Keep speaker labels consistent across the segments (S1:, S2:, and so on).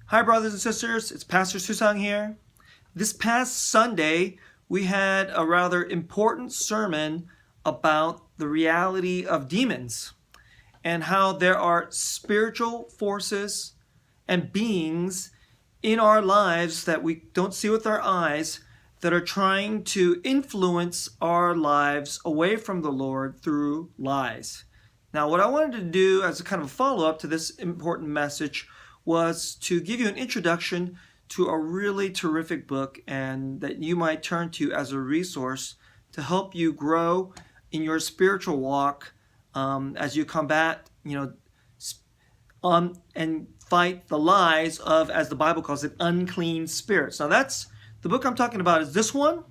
S1: Hi brothers and sisters, it's Pastor SooSang here. This past Sunday, we had a rather important sermon about the reality of demons and how there are spiritual forces and beings in our lives that we don't see with our eyes that are trying to influence our lives away from the Lord through lies. Now, what I wanted to do as a kind of follow-up to this important message was to give you an introduction to a really terrific book and that you might turn to as a resource to help you grow in your spiritual walk as you combat, and fight the lies of, as the Bible calls it, unclean spirits. Now that's the book I'm talking about is this one.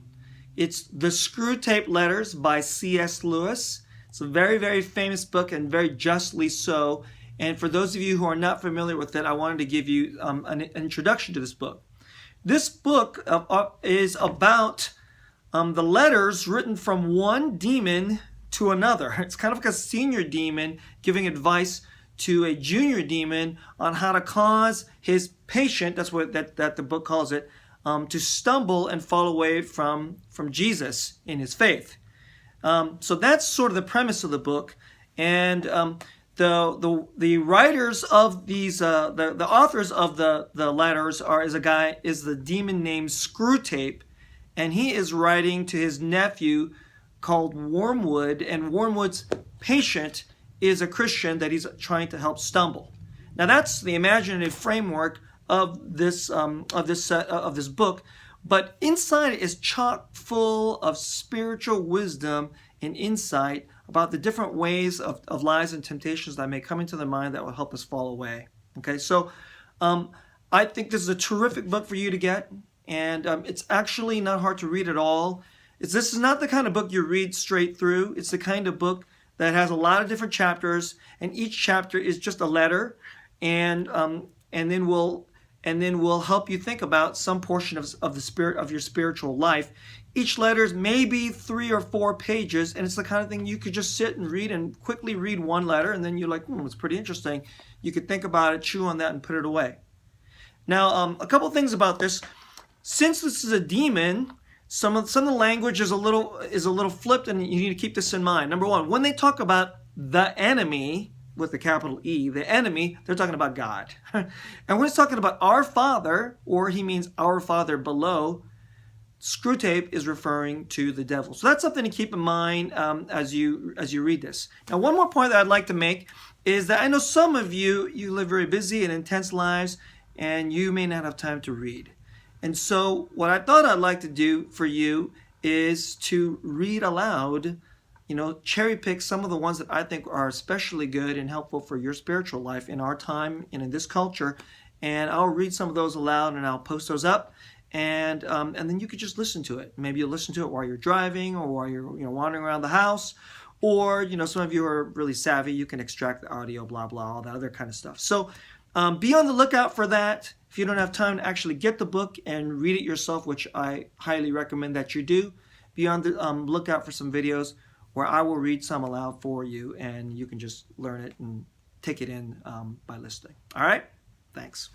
S1: It's the Screwtape Letters by C.S. Lewis. It's a very, very famous book and very justly so. And for those of you who are not familiar with it, I wanted to give you an introduction to this book. This book is about the letters written from one demon to another. It's kind of like a senior demon giving advice to a junior demon on how to cause his patient, that's what that the book calls it, to stumble and fall away from Jesus in his faith. So that's sort of the premise of the book. And the writers of these the authors of the letters is the demon named Screwtape, and he is writing to his nephew called Wormwood, and Wormwood's patient is a Christian that he's trying to help stumble. Now that's the imaginative framework of this book, but inside it is chock full of spiritual wisdom and insight about the different ways of lies and temptations that may come into the mind that will help us fall away. Okay, so I think this is a terrific book for you to get, and it's actually not hard to read at all. This is not the kind of book you read straight through. It's the kind of book that has a lot of different chapters, and each chapter is just a letter, and then we'll help you think about some portion of the spirit of your spiritual life. Each letter is maybe 3 or 4 pages, and it's the kind of thing you could just sit and read and quickly read one letter, and then you're like, it's pretty interesting. You could think about it, chew on that, and put it away. Now, a couple things about this. Since this is a demon, some of the language is a little flipped, and you need to keep this in mind. Number one, when they talk about the enemy, with the capital E, the enemy, they're talking about God. And when it's talking about our Father, or he means our Father below, Screwtape is referring to the devil. So that's something to keep in mind as you read this. Now, one more point that I'd like to make is that I know some of you live very busy and intense lives, and you may not have time to read. And so what I thought I'd like to do for you is to read aloud, cherry pick some of the ones that I think are especially good and helpful for your spiritual life in our time and in this culture. And I'll read some of those aloud and I'll post those up. And then you could just listen to it. Maybe you'll listen to it while you're driving or while you're wandering around the house. Or, some of you are really savvy. You can extract the audio, blah, blah, all that other kind of stuff. So be on the lookout for that. If you don't have time to actually get the book and read it yourself, which I highly recommend that you do, be on the lookout for some videos where I will read some aloud for you, and you can just learn it and take it in by listening. All right? Thanks.